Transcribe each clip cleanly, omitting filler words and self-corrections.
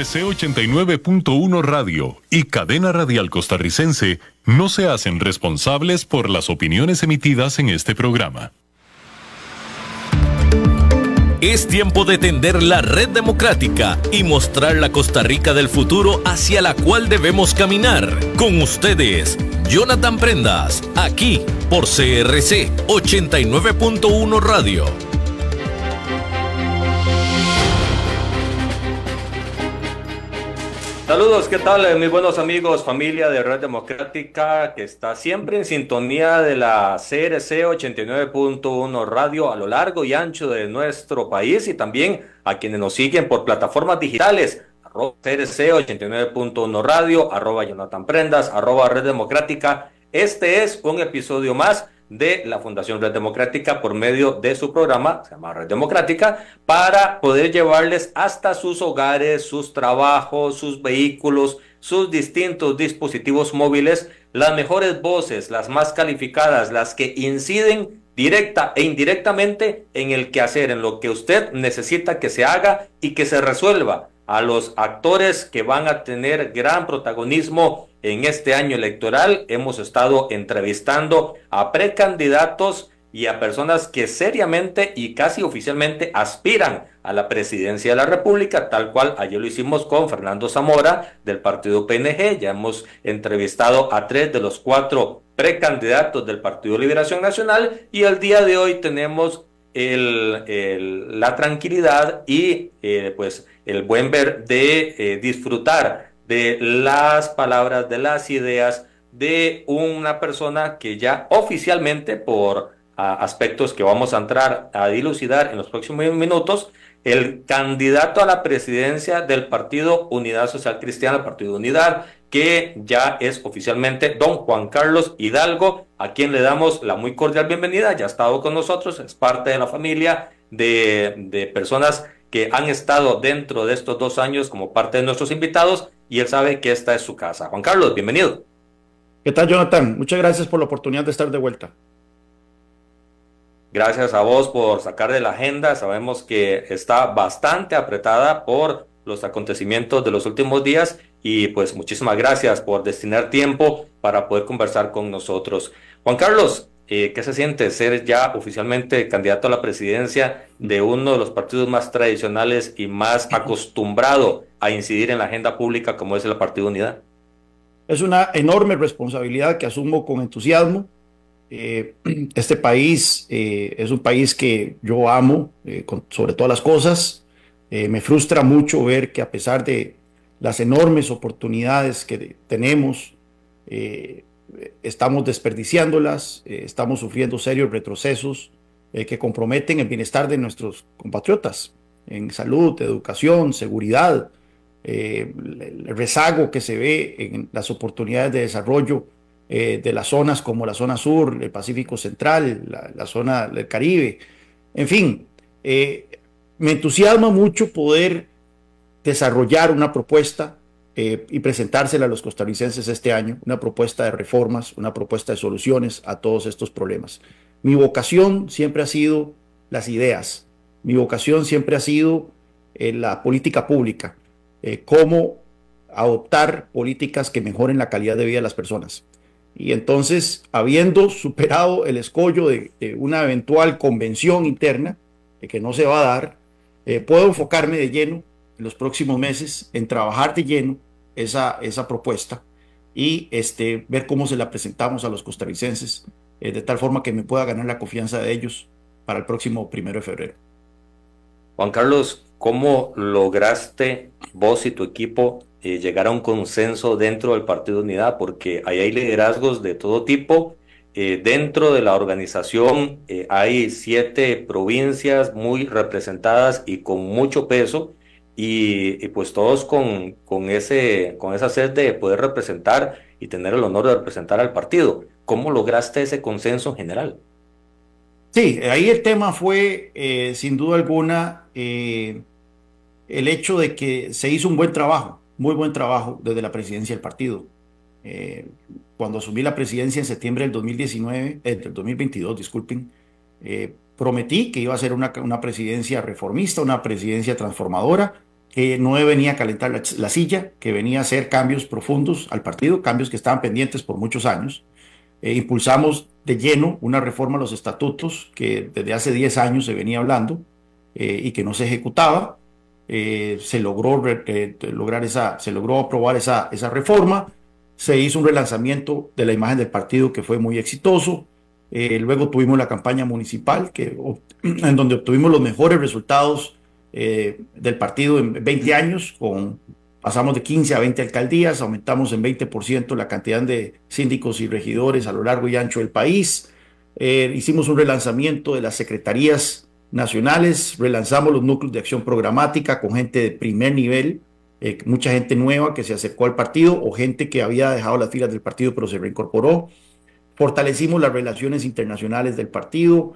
CRC 89.1 Radio y Cadena Radial Costarricense no se hacen responsables por las opiniones emitidas en este programa. Es tiempo de tender la red democrática y mostrar la Costa Rica del futuro hacia la cual debemos caminar. Con ustedes, Jonathan Prendas, aquí por CRC 89.1 Radio. Saludos, ¿qué tal? Mis buenos amigos, familia de Red Democrática, que está siempre en sintonía de la CRC 89.1 Radio a lo largo y ancho de nuestro país, y también a quienes nos siguen por plataformas digitales, CRC 89.1 Radio, @Jonathan Prendas, @Red Democrática. Este es un episodio más de la Fundación Red Democrática por medio de su programa, se llama Red Democrática, para poder llevarles hasta sus hogares, sus trabajos, sus vehículos, sus distintos dispositivos móviles, las mejores voces, las más calificadas, las que inciden directa e indirectamente en el quehacer, en lo que usted necesita que se haga y que se resuelva, a los actores que van a tener gran protagonismo en este año electoral. Hemos estado entrevistando a precandidatos y a personas que seriamente y casi oficialmente aspiran a la presidencia de la República, tal cual ayer lo hicimos con Fernando Zamora del partido PNG. Ya hemos entrevistado a 3 de los 4 precandidatos del Partido Liberación Nacional, y el día de hoy tenemos la tranquilidad y pues el buen ver de disfrutar de las palabras, de las ideas de una persona que ya oficialmente, por aspectos que vamos a entrar a dilucidar en los próximos minutos, el candidato a la presidencia del Partido Unidad Social Cristiana, el Partido Unidad, que ya es oficialmente don Juan Carlos Hidalgo, a quien le damos la muy cordial bienvenida. Ya ha estado con nosotros, es parte de la familia de personas que han estado dentro de estos 2 años como parte de nuestros invitados, y él sabe que esta es su casa. Juan Carlos, bienvenido. ¿Qué tal, Jonathan? Muchas gracias por la oportunidad de estar de vuelta. Gracias a vos por sacar de la agenda. Sabemos que está bastante apretada por los acontecimientos de los últimos días, y pues muchísimas gracias por destinar tiempo para poder conversar con nosotros. Juan Carlos, ¿qué se siente ser ya oficialmente candidato a la presidencia de uno de los partidos más tradicionales y más acostumbrado a incidir en la agenda pública como es el Partido Unidad? Es una enorme responsabilidad que asumo con entusiasmo. Este país es un país que yo amo sobre todas las cosas. Me frustra mucho ver que, a pesar de las enormes oportunidades que tenemos, estamos desperdiciándolas, estamos sufriendo serios retrocesos que comprometen el bienestar de nuestros compatriotas en salud, educación, seguridad, el rezago que se ve en las oportunidades de desarrollo de las zonas como la zona sur, el Pacífico Central, la zona del Caribe. En fin, me entusiasma mucho poder desarrollar una propuesta y presentársela a los costarricenses este año, una propuesta de reformas, una propuesta de soluciones a todos estos problemas. Mi vocación siempre ha sido las ideas, mi vocación siempre ha sido la política pública, cómo adoptar políticas que mejoren la calidad de vida de las personas. Y entonces, habiendo superado el escollo de una eventual convención interna, que no se va a dar, puedo enfocarme de lleno en los próximos meses en trabajar de lleno esa propuesta y ver cómo se la presentamos a los costarricenses, de tal forma que me pueda ganar la confianza de ellos para el próximo 1 de febrero. Juan Carlos, ¿cómo lograste vos y tu equipo llegar a un consenso dentro del Partido Unidad? Porque ahí hay liderazgos de todo tipo. Dentro de la organización hay 7 provincias muy representadas y con mucho peso, y pues todos con esa sed de poder representar y tener el honor de representar al partido. ¿Cómo lograste ese consenso general? Sí, ahí el tema fue, sin duda alguna, el hecho de que se hizo un buen trabajo, muy buen trabajo desde la presidencia del partido. Cuando asumí la presidencia en septiembre del 2022, disculpen, prometí que iba a ser una presidencia reformista, una presidencia transformadora, que no venía a calentar la silla, que venía a hacer cambios profundos al partido, cambios que estaban pendientes por muchos años. Impulsamos de lleno una reforma a los estatutos que desde hace 10 años se venía hablando y que no se ejecutaba. Se logró aprobar esa reforma. Se hizo un relanzamiento de la imagen del partido que fue muy exitoso. Luego tuvimos la campaña municipal en donde obtuvimos los mejores resultados del partido en 20 años. Pasamos de 15 a 20 alcaldías, aumentamos en 20% la cantidad de síndicos y regidores a lo largo y ancho del país. Hicimos un relanzamiento de las secretarías nacionales, relanzamos los núcleos de acción programática con gente de primer nivel, mucha gente nueva que se acercó al partido o gente que había dejado las filas del partido pero se reincorporó. Fortalecimos las relaciones internacionales del partido,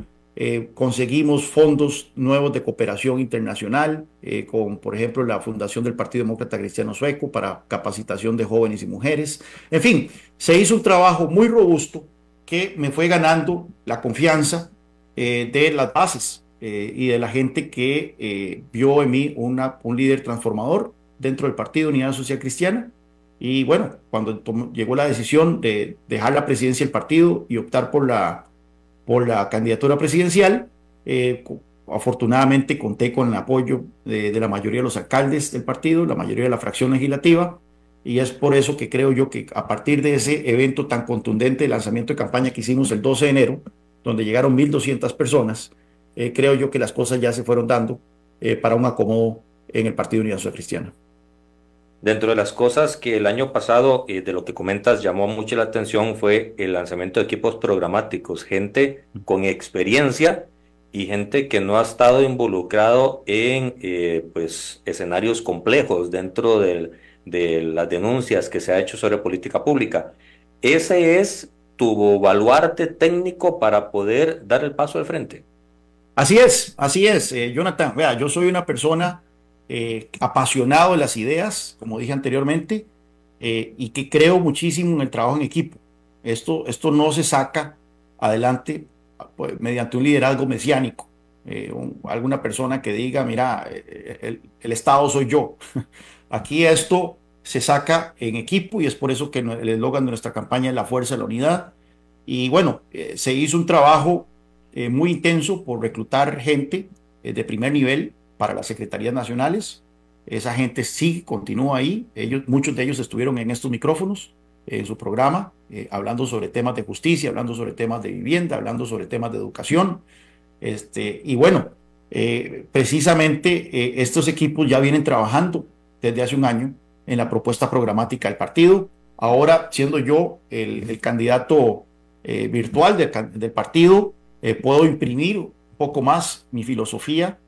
conseguimos fondos nuevos de cooperación internacional, con, por ejemplo, la fundación del Partido Demócrata Cristiano Sueco para capacitación de jóvenes y mujeres. En fin, se hizo un trabajo muy robusto que me fue ganando la confianza de las bases y de la gente que vio en mí un líder transformador dentro del Partido Unidad Social Cristiana. Y bueno, cuando llegó la decisión de dejar la presidencia del partido y optar por la candidatura presidencial, afortunadamente conté con el apoyo de la mayoría de los alcaldes del partido, la mayoría de la fracción legislativa, y es por eso que creo yo que a partir de ese evento tan contundente de lanzamiento de campaña que hicimos el 12 de enero, donde llegaron 1.200 personas, creo yo que las cosas ya se fueron dando para un acomodo en el Partido Unidad Social Cristiana. Dentro de las cosas que el año pasado, de lo que comentas, llamó mucho la atención fue el lanzamiento de equipos programáticos, gente con experiencia y gente que no ha estado involucrado en pues, escenarios complejos dentro de las denuncias que se ha hecho sobre política pública. ¿Ese es tu baluarte técnico para poder dar el paso al frente? Así es, Jonathan. Vea, yo soy una persona apasionado de las ideas, como dije anteriormente, y que creo muchísimo en el trabajo en equipo. Esto no se saca adelante pues, mediante un liderazgo mesiánico, alguna persona que diga, mira, el Estado soy yo. Aquí esto se saca en equipo y es por eso que el eslogan de nuestra campaña es la fuerza de la unidad. Y bueno, se hizo un trabajo muy intenso por reclutar gente de primer nivel para las secretarías nacionales. Esa gente sí continúa ahí. Muchos de ellos estuvieron en estos micrófonos, en su programa, hablando sobre temas de justicia, hablando sobre temas de vivienda, hablando sobre temas de educación. Y bueno, precisamente estos equipos ya vienen trabajando desde hace un año en la propuesta programática del partido. Ahora, siendo yo el candidato virtual del partido, puedo imprimir un poco más mi filosofía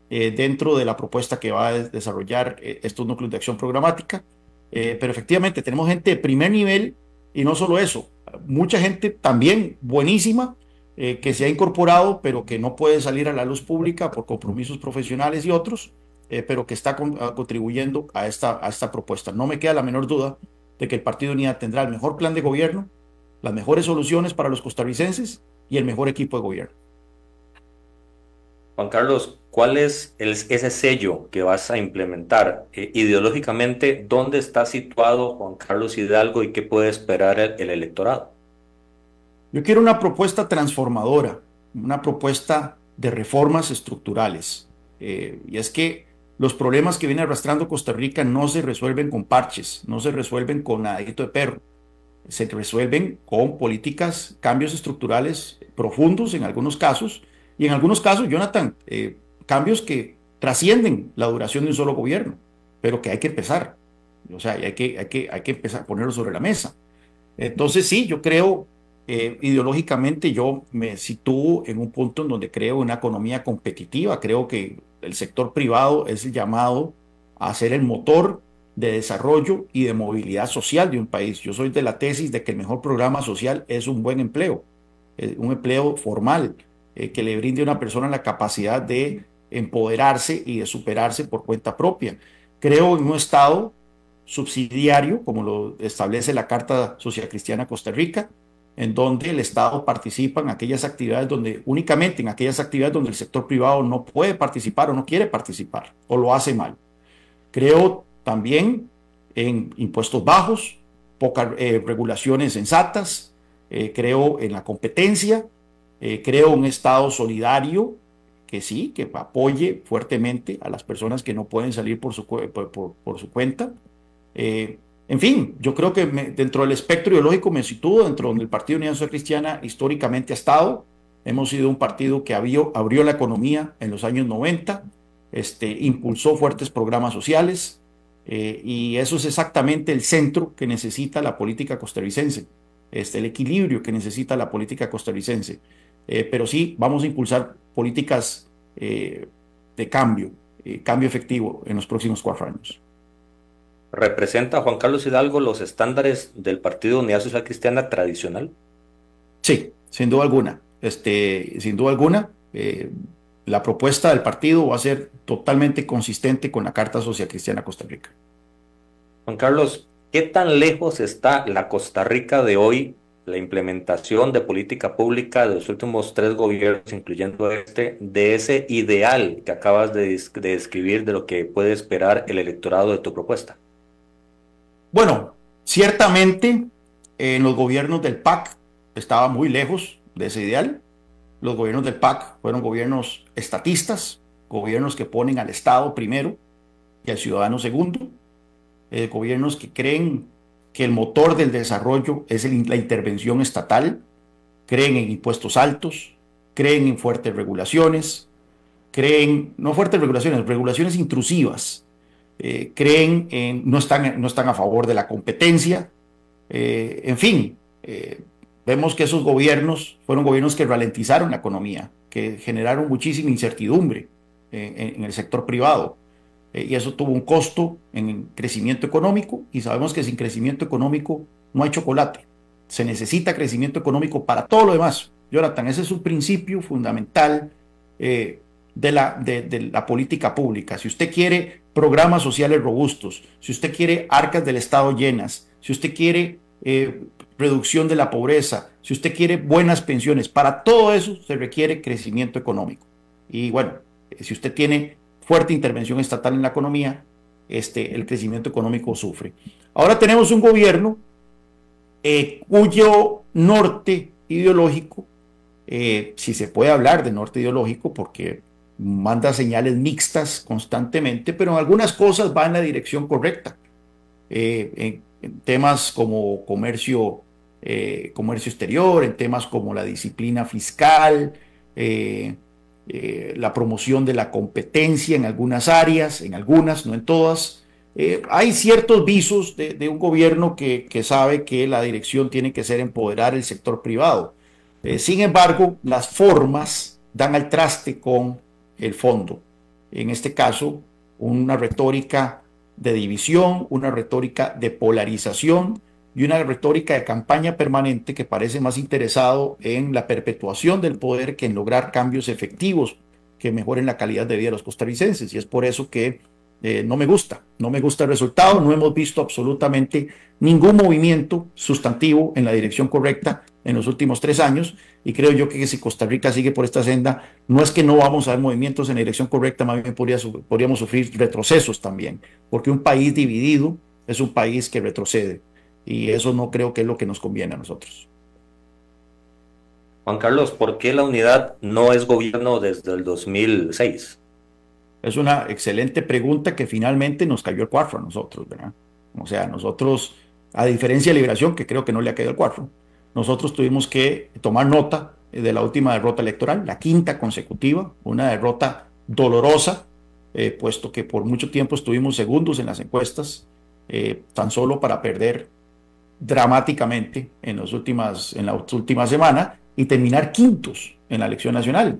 dentro de la propuesta que va a desarrollar estos núcleos de acción programática. Pero efectivamente tenemos gente de primer nivel y no solo eso, mucha gente también buenísima que se ha incorporado pero que no puede salir a la luz pública por compromisos profesionales y otros, pero que está contribuyendo a esta propuesta. No me queda la menor duda de que el Partido Unidad tendrá el mejor plan de gobierno, las mejores soluciones para los costarricenses y el mejor equipo de gobierno. Juan Carlos, ¿cuál es ese sello que vas a implementar? Ideológicamente, ¿dónde está situado Juan Carlos Hidalgo y qué puede esperar el electorado? Yo quiero una propuesta transformadora, una propuesta de reformas estructurales. Y es que los problemas que viene arrastrando Costa Rica no se resuelven con parches, no se resuelven con nadadito de perro. Se resuelven con políticas, cambios estructurales profundos en algunos casos, y en algunos casos, Jonathan, cambios que trascienden la duración de un solo gobierno, pero que hay que empezar. O sea, hay que empezar a ponerlo sobre la mesa. Entonces, sí, yo creo, ideológicamente, yo me sitúo en un punto en donde creo una economía competitiva. Creo que el sector privado es el llamado a ser el motor de desarrollo y de movilidad social de un país. Yo soy de la tesis de que el mejor programa social es un buen empleo, un empleo formal, que le brinde a una persona la capacidad de empoderarse y de superarse por cuenta propia. Creo en un Estado subsidiario, como lo establece la Carta Social Cristiana de Costa Rica, en donde el Estado participa en aquellas actividades únicamente en aquellas actividades donde el sector privado no puede participar o no quiere participar o lo hace mal. Creo también en impuestos bajos, pocas regulaciones sensatas, creo en la competencia, creo en un Estado solidario que sí, que apoye fuertemente a las personas que no pueden salir por por su cuenta. En fin, yo creo que dentro del espectro ideológico me sitúo dentro donde el Partido Unidad Social Cristiana históricamente ha estado. Hemos sido un partido que abrió la economía en los años 90, impulsó fuertes programas sociales, y eso es exactamente el centro que necesita la política costarricense, el equilibrio que necesita la política costarricense. Pero sí, vamos a impulsar políticas de cambio efectivo en los próximos 4 años. ¿Representa Juan Carlos Hidalgo los estándares del Partido Unidad Social Cristiana tradicional? Sí, sin duda alguna. Sin duda alguna, la propuesta del partido va a ser totalmente consistente con la Carta Social Cristiana de Costa Rica. Juan Carlos, ¿qué tan lejos está la Costa Rica de hoy, la implementación de política pública de los últimos 3 gobiernos, incluyendo de ese ideal que acabas de describir de lo que puede esperar el electorado de tu propuesta? Bueno, ciertamente en los gobiernos del PAC estaba muy lejos de ese ideal. Los gobiernos del PAC fueron gobiernos estatistas, gobiernos que ponen al Estado primero y al ciudadano segundo, gobiernos que creen que el motor del desarrollo es la intervención estatal, creen en impuestos altos, creen en fuertes regulaciones, no fuertes regulaciones, regulaciones intrusivas, no están a favor de la competencia, en fin, vemos que esos gobiernos fueron gobiernos que ralentizaron la economía, que generaron muchísima incertidumbre en el sector privado, y eso tuvo un costo en crecimiento económico, y sabemos que sin crecimiento económico no hay chocolate. Se necesita crecimiento económico para todo lo demás. Jonathan, ese es un principio fundamental de la política pública. Si usted quiere programas sociales robustos, si usted quiere arcas del Estado llenas, si usted quiere reducción de la pobreza, si usted quiere buenas pensiones, para todo eso se requiere crecimiento económico. Y bueno, si usted tiene fuerte intervención estatal en la economía, el crecimiento económico sufre. Ahora tenemos un gobierno cuyo norte ideológico, si se puede hablar de norte ideológico, porque manda señales mixtas constantemente, pero en algunas cosas va en la dirección correcta. En temas como comercio exterior, en temas como la disciplina fiscal, la promoción de la competencia en algunas áreas, en algunas, no en todas. Hay ciertos visos de un gobierno que sabe que la dirección tiene que ser empoderar el sector privado. Sin embargo, las formas dan al traste con el fondo. En este caso, una retórica de división, una retórica de polarización y una retórica de campaña permanente que parece más interesado en la perpetuación del poder que en lograr cambios efectivos que mejoren la calidad de vida de los costarricenses. Y es por eso que no me gusta el resultado. No hemos visto absolutamente ningún movimiento sustantivo en la dirección correcta en los últimos 3 años, y creo yo que si Costa Rica sigue por esta senda, no es que no vamos a ver movimientos en la dirección correcta, más bien podríamos sufrir retrocesos también, porque un país dividido es un país que retrocede, y eso no creo que es lo que nos conviene a nosotros. Juan Carlos, ¿por qué la unidad no es gobierno desde el 2006? Es una excelente pregunta que finalmente nos cayó el cuarto a nosotros, ¿verdad? O sea, nosotros, a diferencia de Liberación, que creo que no le ha caído el cuarto, nosotros tuvimos que tomar nota de la última derrota electoral, la 5ª consecutiva, una derrota dolorosa, puesto que por mucho tiempo estuvimos segundos en las encuestas, tan solo para perder dramáticamente en la última semana y terminar quintos en la elección nacional.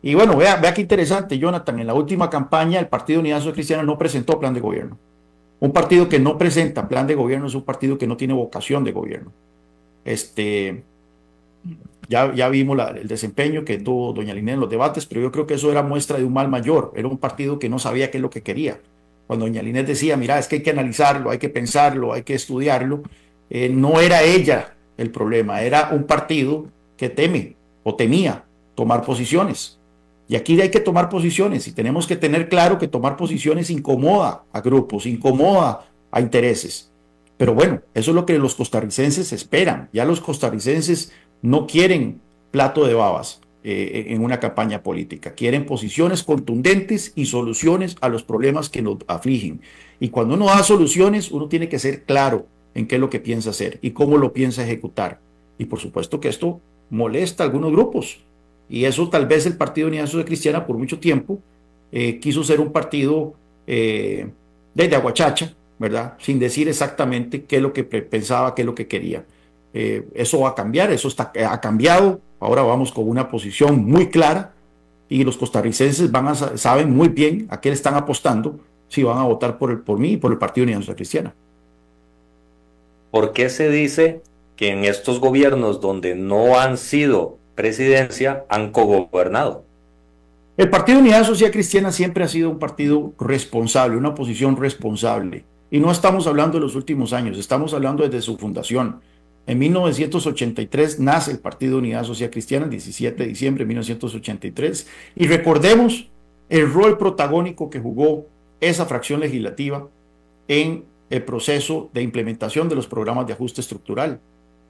Y bueno, vea qué interesante, Jonathan, en la última campaña el Partido Unidad Social Cristiana no presentó plan de gobierno. Un partido que no presenta plan de gobierno es un partido que no tiene vocación de gobierno. Ya vimos el desempeño que tuvo doña Linet en los debates, pero yo creo que eso era muestra de un mal mayor. Era un partido que no sabía qué es lo que quería. Cuando doña Linet decía, mira, es que hay que analizarlo, hay que pensarlo, hay que estudiarlo, no era ella el problema, era un partido que teme o temía tomar posiciones. Y aquí hay que tomar posiciones y tenemos que tener claro que tomar posiciones incomoda a grupos, incomoda a intereses. Pero bueno, eso es lo que los costarricenses esperan. Ya los costarricenses no quieren plato de babas en una campaña política. Quieren posiciones contundentes y soluciones a los problemas que nos afligen. Y cuando uno da soluciones, uno tiene que ser claro en qué es lo que piensa hacer y cómo lo piensa ejecutar. Y por supuesto que esto molesta a algunos grupos. Y eso tal vez el Partido Unidad Social Cristiana por mucho tiempo quiso ser un partido de aguachacha, ¿verdad? Sin decir exactamente qué es lo que pensaba, qué es lo que quería. Eso va a cambiar, ha cambiado. Ahora vamos con una posición muy clara y los costarricenses saben muy bien a qué le están apostando si van a votar por mí y por el Partido Unidad Social Cristiana. ¿Por qué se dice que en estos gobiernos donde no han sido presidencia han cogobernado? El Partido Unidad Social Cristiana siempre ha sido un partido responsable, una posición responsable. Y no estamos hablando de los últimos años, estamos hablando desde su fundación. En 1983 nace el Partido Unidad Social Cristiana, el 17 de diciembre de 1983. Y recordemos el rol protagónico que jugó esa fracción legislativa en el proceso de implementación de los programas de ajuste estructural.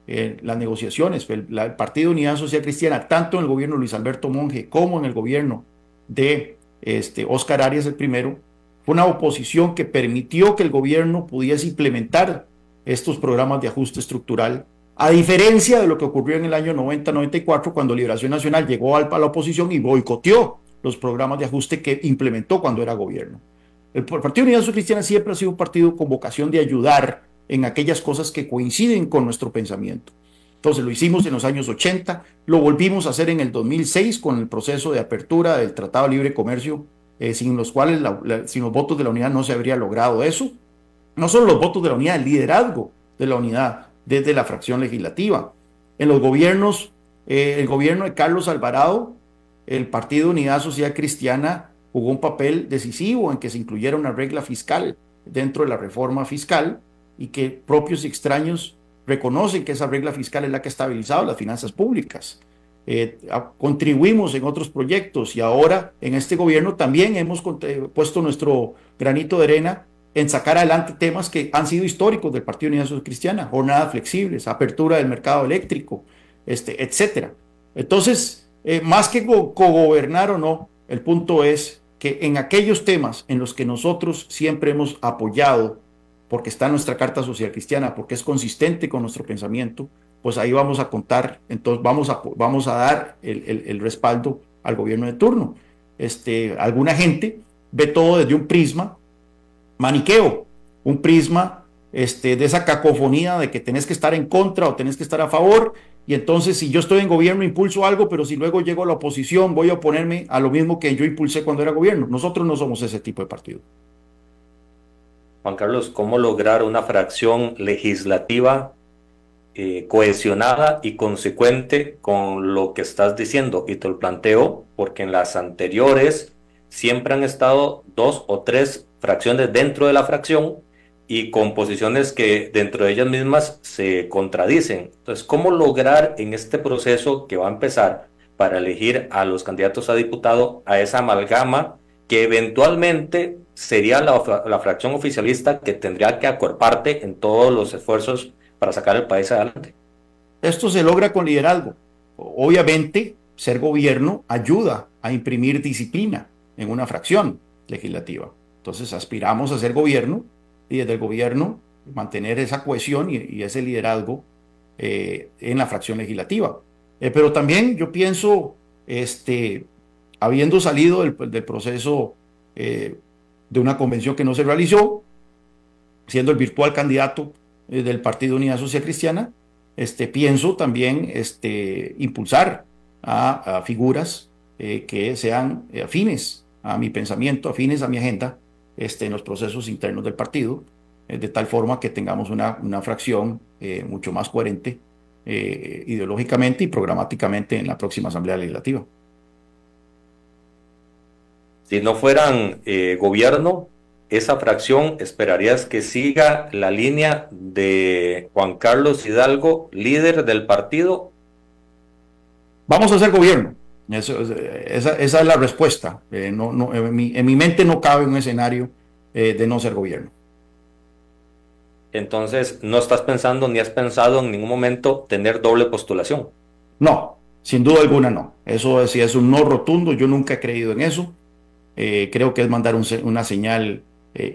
Las negociaciones, el Partido Unidad Social Cristiana, tanto en el gobierno de Luis Alberto Monge como en el gobierno de Óscar Arias el primero, fue una oposición que permitió que el gobierno pudiese implementar estos programas de ajuste estructural, a diferencia de lo que ocurrió en el año 90-94, cuando Liberación Nacional llegó a la oposición y boicoteó los programas de ajuste que implementó cuando era gobierno. El Partido Unidad Social Cristiana siempre ha sido un partido con vocación de ayudar en aquellas cosas que coinciden con nuestro pensamiento. Entonces lo hicimos en los años 80, lo volvimos a hacer en el 2006 con el proceso de apertura del Tratado de Libre Comercio, sin los cuales, sin los votos de la unidad no se habría logrado eso. No solo los votos de la unidad, el liderazgo de la unidad desde la fracción legislativa. En los gobiernos, el gobierno de Carlos Alvarado, el Partido Unidad Social Cristiana jugó un papel decisivo en que se incluyera una regla fiscal dentro de la reforma fiscal y que propios y extraños reconocen que esa regla fiscal es la que ha estabilizado las finanzas públicas. Contribuimos en otros proyectos y ahora en este gobierno también hemos puesto nuestro granito de arena en sacar adelante temas que han sido históricos del Partido Unidad Social Cristiana, jornadas flexibles, apertura del mercado eléctrico, etcétera. Entonces, más que cogobernar o no, el punto es que en aquellos temas en los que nosotros siempre hemos apoyado, porque está en nuestra Carta Social Cristiana, porque es consistente con nuestro pensamiento, pues ahí vamos a contar, entonces vamos a dar el respaldo al gobierno de turno. Alguna gente ve todo desde un prisma maniqueo, un prisma de esa cacofonía de que tenés que estar en contra o tenés que estar a favor, y entonces si yo estoy en gobierno impulso algo, pero si luego llego a la oposición voy a oponerme a lo mismo que yo impulsé cuando era gobierno. Nosotros no somos ese tipo de partido. Juan Carlos, ¿cómo lograr una fracción legislativa cohesionada y consecuente con lo que estás diciendo? Y te lo planteo porque en las anteriores siempre han estado 2 o 3 fracciones dentro de la fracción y con posiciones que dentro de ellas mismas se contradicen. Entonces, ¿cómo lograr en este proceso que va a empezar para elegir a los candidatos a diputado a esa amalgama que eventualmente sería la fracción oficialista que tendría que acuerparte en todos los esfuerzos para sacar el país adelante? Esto se logra con liderazgo. Obviamente, ser gobierno ayuda a imprimir disciplina en una fracción legislativa. Entonces, aspiramos a ser gobierno y desde el gobierno mantener esa cohesión y ese liderazgo en la fracción legislativa. Pero también yo pienso, habiendo salido del proceso de una convención que no se realizó, siendo el virtual candidato del Partido Unidad Social Cristiana, pienso también impulsar a figuras que sean afines a mi pensamiento, afines a mi agenda en los procesos internos del partido, de tal forma que tengamos una fracción mucho más coherente ideológicamente y programáticamente en la próxima Asamblea Legislativa. Si no fueran gobierno, esa fracción esperarías que siga la línea de Juan Carlos Hidalgo, líder del partido. Vamos a hacer gobierno. Esa es la respuesta. En mi mente no cabe un escenario de no ser gobierno. Entonces, no estás pensando ni has pensado en ningún momento tener doble postulación. No, sin duda alguna no. Eso sí es un no rotundo. Yo nunca he creído en eso. Creo que es mandar una señal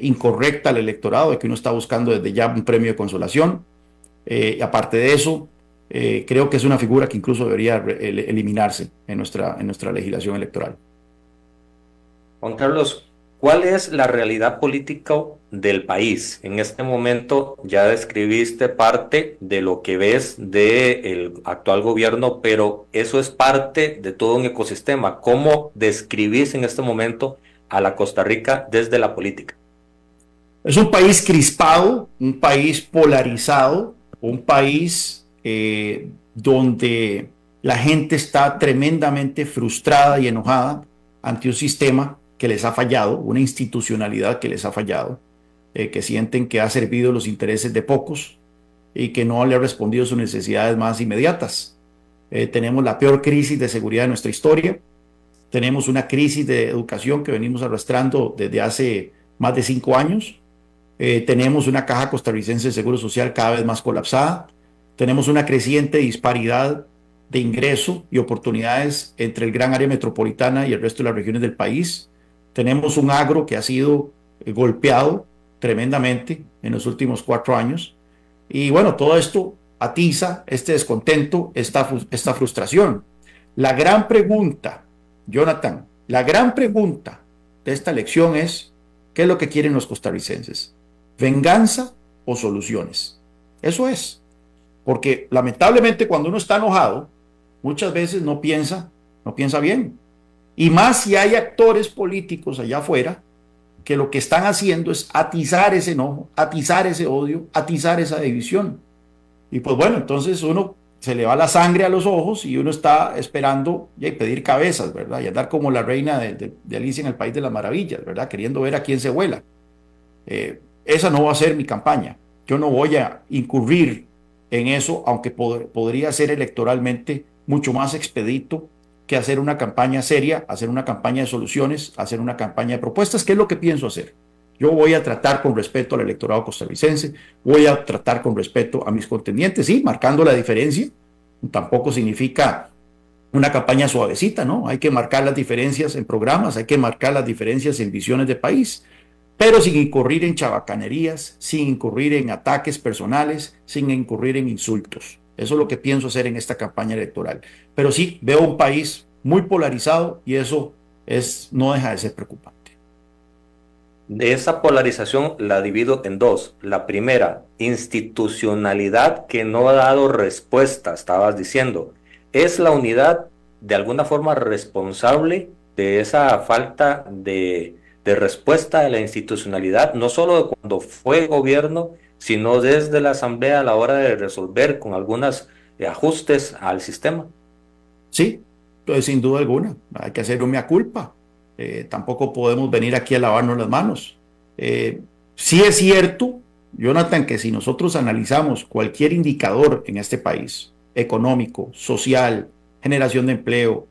incorrecta al electorado de que uno está buscando desde ya un premio de consolación. Aparte de eso, creo que es una figura que incluso debería eliminarse en nuestra legislación electoral. Juan Carlos, ¿cuál es la realidad política del país? En este momento ya describiste parte de lo que ves del actual gobierno, pero eso es parte de todo un ecosistema. ¿Cómo describís en este momento a la Costa Rica desde la política? Es un país crispado, un país polarizado, un país donde la gente está tremendamente frustrada y enojada ante un sistema que les ha fallado, una institucionalidad que les ha fallado, que sienten que ha servido los intereses de pocos y que no le ha respondido a sus necesidades más inmediatas. Tenemos la peor crisis de seguridad de nuestra historia, tenemos una crisis de educación que venimos arrastrando desde hace más de 5 años, tenemos una caja costarricense de seguro social cada vez más colapsada, tenemos una creciente disparidad de ingreso y oportunidades entre el gran área metropolitana y el resto de las regiones del país. Tenemos un agro que ha sido golpeado tremendamente en los últimos 4 años. Y bueno, todo esto atiza este descontento, esta frustración. La gran pregunta, Jonathan, la gran pregunta de esta elección es, ¿qué es lo que quieren los costarricenses? ¿Venganza o soluciones? Eso es. Porque lamentablemente cuando uno está enojado, muchas veces no piensa bien. Y más si hay actores políticos allá afuera que lo que están haciendo es atizar ese enojo, atizar ese odio, atizar esa división. Y pues bueno, entonces uno se le va la sangre a los ojos y uno está esperando pedir cabezas, ¿verdad? Y andar como la reina de Alicia en el País de las Maravillas, ¿verdad? Queriendo ver a quién se vuela. Esa no va a ser mi campaña. Yo no voy a incurrir en eso, aunque podría ser electoralmente mucho más expedito que hacer una campaña seria, hacer una campaña de soluciones, hacer una campaña de propuestas, que es lo que pienso hacer. Yo voy a tratar con respeto al electorado costarricense, voy a tratar con respeto a mis contendientes, sí, marcando la diferencia. Tampoco significa una campaña suavecita, ¿no? Hay que marcar las diferencias en programas, hay que marcar las diferencias en visiones de país, pero sin incurrir en chabacanerías, sin incurrir en ataques personales, sin incurrir en insultos. Eso es lo que pienso hacer en esta campaña electoral. Pero sí, veo un país muy polarizado y eso no deja de ser preocupante. De esa polarización la divido en dos. La primera, institucionalidad que no ha dado respuesta, estabas diciendo. ¿Es la unidad de alguna forma responsable de esa falta de respuesta de la institucionalidad, no solo de cuando fue gobierno, sino desde la Asamblea a la hora de resolver con algunos ajustes al sistema? Sí, pues sin duda alguna, hay que hacer un mea culpa. Tampoco podemos venir aquí a lavarnos las manos. Sí es cierto, Jonathan, que si nosotros analizamos cualquier indicador en este país, económico, social, generación de empleo,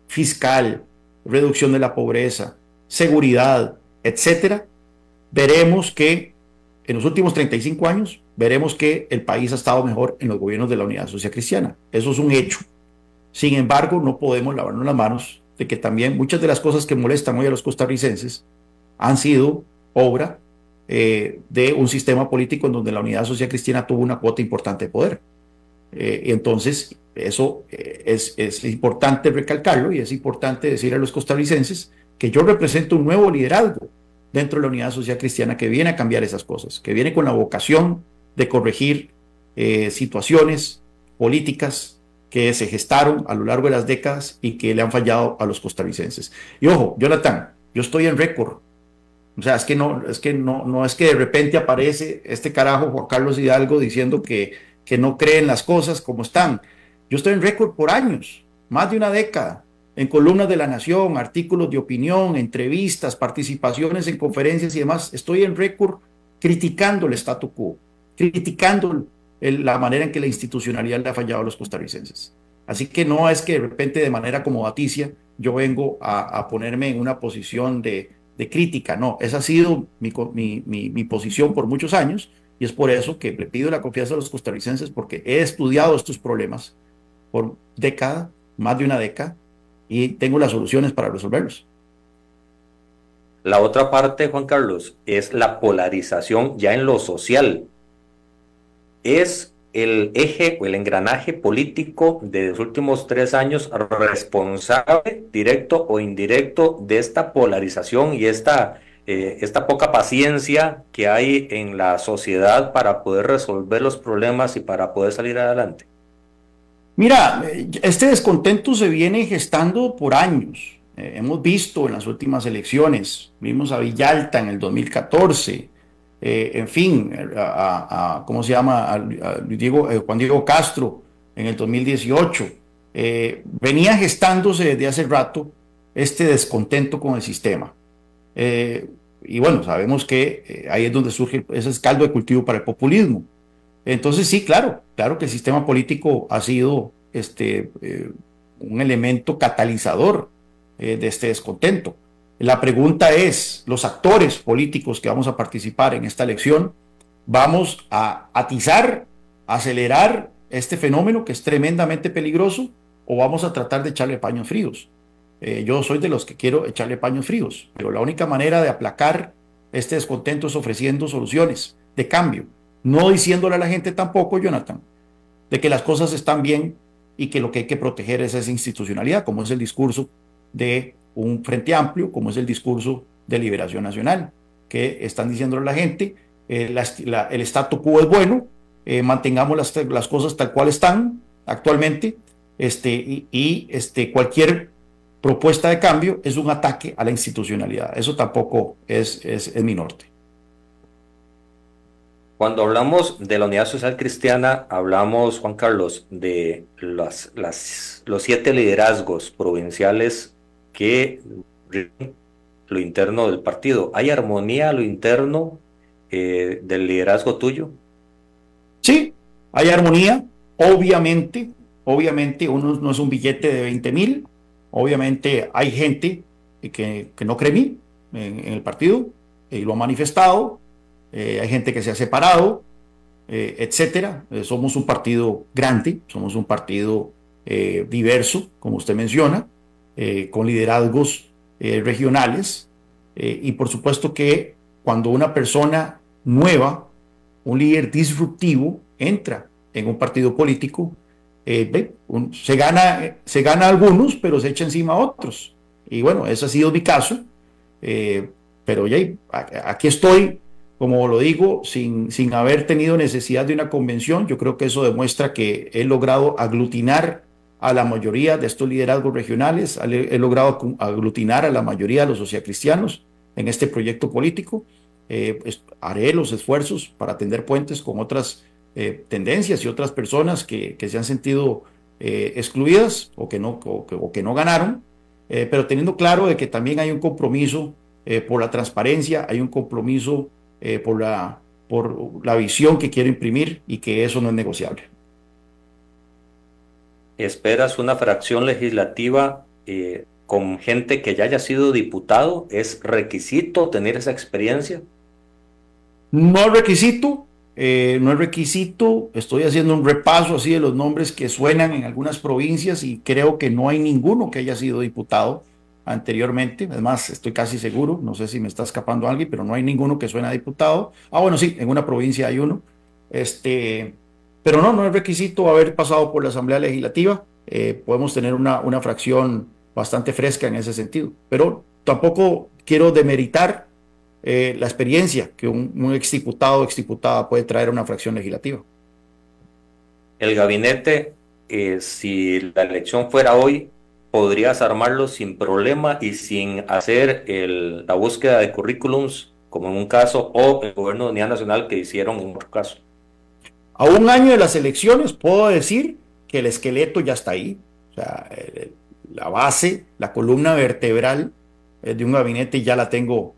fiscal, reducción de la pobreza, seguridad, etcétera, veremos que en los últimos 35 años, veremos que el país ha estado mejor en los gobiernos de la Unidad Social Cristiana. Eso es un hecho. Sin embargo, no podemos lavarnos las manos de que también muchas de las cosas que molestan hoy a los costarricenses han sido obra de un sistema político en donde la Unidad Social Cristiana tuvo una cuota importante de poder. Y entonces, eso es importante recalcarlo y es importante decir a los costarricenses que yo represento un nuevo liderazgo dentro de la Unidad Social Cristiana que viene a cambiar esas cosas, que viene con la vocación de corregir situaciones políticas que se gestaron a lo largo de las décadas y que le han fallado a los costarricenses. Y ojo, Jonathan, yo estoy en récord. O sea, no es que de repente aparece este carajo Juan Carlos Hidalgo diciendo que no creen las cosas como están. Yo estoy en récord por años, más de una década, en columnas de La Nación, artículos de opinión, entrevistas, participaciones en conferencias y demás. Estoy en récord criticando el statu quo, criticando la manera en que la institucionalidad le ha fallado a los costarricenses. Así que no es que de repente de manera acomodaticia yo vengo a ponerme en una posición de crítica, no, esa ha sido mi posición por muchos años y es por eso que le pido la confianza a los costarricenses porque he estudiado estos problemas por década, más de una década, y tengo las soluciones para resolverlos. La otra parte, Juan Carlos, es la polarización ya en lo social. ¿Es el eje o el engranaje político de los últimos 3 años responsable, directo o indirecto, de esta polarización y esta poca paciencia que hay en la sociedad para poder resolver los problemas y para poder salir adelante? Mira, este descontento se viene gestando por años. Hemos visto en las últimas elecciones, vimos a Villalta en el 2014, en fin, ¿cómo se llama? Juan Diego Castro en el 2018. Venía gestándose desde hace rato este descontento con el sistema. Y bueno, sabemos que ahí es donde surge ese caldo de cultivo para el populismo. Entonces sí, claro, claro que el sistema político ha sido un elemento catalizador de este descontento. La pregunta es, los actores políticos que vamos a participar en esta elección, ¿vamos a atizar, acelerar este fenómeno que es tremendamente peligroso o vamos a tratar de echarle paños fríos? Yo soy de los que quiero echarle paños fríos, pero la única manera de aplacar este descontento es ofreciendo soluciones de cambio. No diciéndole a la gente tampoco, Jonathan, de que las cosas están bien y que lo que hay que proteger es esa institucionalidad, como es el discurso de un Frente Amplio, como es el discurso de Liberación Nacional, que están diciéndole a la gente, el statu quo es bueno, mantengamos las cosas tal cual están actualmente, cualquier propuesta de cambio es un ataque a la institucionalidad. Eso tampoco es mi norte. Cuando hablamos de la Unidad Social Cristiana, hablamos, Juan Carlos, de los 7 liderazgos provinciales que rigen lo interno del partido. ¿Hay armonía a lo interno del liderazgo tuyo? Sí, hay armonía. Obviamente uno no es un billete de 20,000. Obviamente hay gente que no cree en mí en el partido y lo ha manifestado. Hay gente que se ha separado, etcétera. Somos un partido grande, somos un partido diverso, como usted menciona, con liderazgos regionales. Y por supuesto que cuando una persona nueva, un líder disruptivo, entra en un partido político, se gana a algunos, pero se echa encima a otros. Y bueno, ese ha sido mi caso. Pero ya aquí estoy, como lo digo, sin haber tenido necesidad de una convención. Yo creo que eso demuestra que he logrado aglutinar a la mayoría de estos liderazgos regionales, he logrado aglutinar a la mayoría de los socialcristianos en este proyecto político. Haré los esfuerzos para tender puentes con otras tendencias y otras personas que se han sentido excluidas o que no ganaron, pero teniendo claro de que también hay un compromiso por la transparencia, hay un compromiso por la visión que quiero imprimir y que eso no es negociable. ¿Esperas una fracción legislativa con gente que ya haya sido diputado? ¿Es requisito tener esa experiencia? No es requisito, no es requisito. Estoy haciendo un repaso así de los nombres que suenan en algunas provincias y creo que no hay ninguno que haya sido diputado anteriormente. Además, estoy casi seguro, no sé si me está escapando alguien, pero no hay ninguno que suena a diputado. Bueno, sí, en una provincia hay uno. Pero no es requisito haber pasado por la Asamblea Legislativa. Podemos tener una fracción bastante fresca en ese sentido. Pero tampoco quiero demeritar la experiencia que un exdiputado o exdiputada puede traer a una fracción legislativa. El gabinete, si la elección fuera hoy, podrías armarlo sin problema y sin hacer la búsqueda de currículums, como en un caso, o el gobierno de unidad nacional que hicieron en otro caso. A un año de las elecciones puedo decir que el esqueleto ya está ahí. O sea, la base, la columna vertebral de un gabinete ya la tengo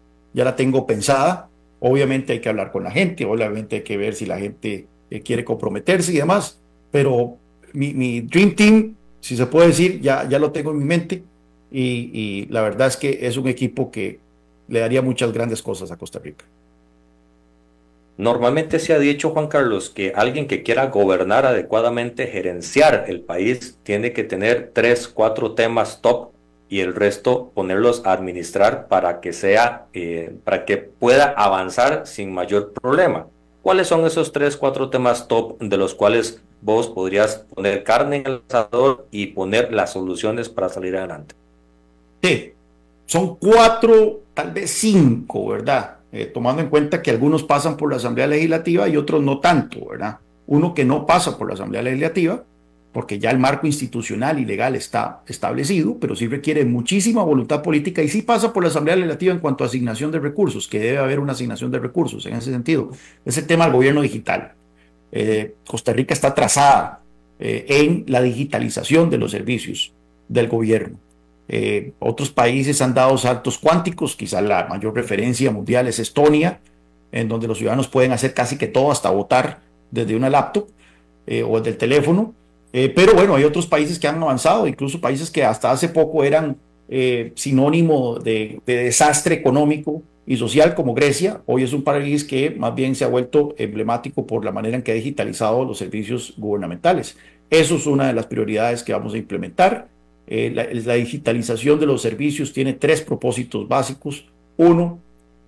pensada. Obviamente hay que hablar con la gente, obviamente hay que ver si la gente quiere comprometerse y demás, pero mi Dream Team si se puede decir, ya lo tengo en mi mente y la verdad es que es un equipo que le daría muchas grandes cosas a Costa Rica. Normalmente se ha dicho, Juan Carlos, que alguien que quiera gobernar adecuadamente, gerenciar el país, tiene que tener tres, cuatro temas top y el resto ponerlos a administrar para que para que pueda avanzar sin mayor problema. ¿Cuáles son esos tres, cuatro temas top de los cuales vos podrías poner carne en el asador y poner las soluciones para salir adelante? Sí, son cuatro, tal vez cinco, ¿verdad? Tomando en cuenta que algunos pasan por la Asamblea Legislativa y otros no tanto, ¿verdad? Uno que no pasa por la Asamblea Legislativa, porque ya el marco institucional y legal está establecido, pero sí requiere muchísima voluntad política y sí pasa por la Asamblea Legislativa en cuanto a asignación de recursos, que debe haber una asignación de recursos en ese sentido. Es el tema del gobierno digital. Costa Rica está atrasada en la digitalización de los servicios del gobierno. Otros países han dado saltos cuánticos, quizás la mayor referencia mundial es Estonia, en donde los ciudadanos pueden hacer casi que todo, hasta votar desde una laptop o desde el teléfono. Pero bueno, hay otros países que han avanzado, incluso países que hasta hace poco eran sinónimo de desastre económico y social, como Grecia. Hoy es un país que más bien se ha vuelto emblemático por la manera en que ha digitalizado los servicios gubernamentales. Eso es una de las prioridades que vamos a implementar. La digitalización de los servicios tiene tres propósitos básicos. Uno,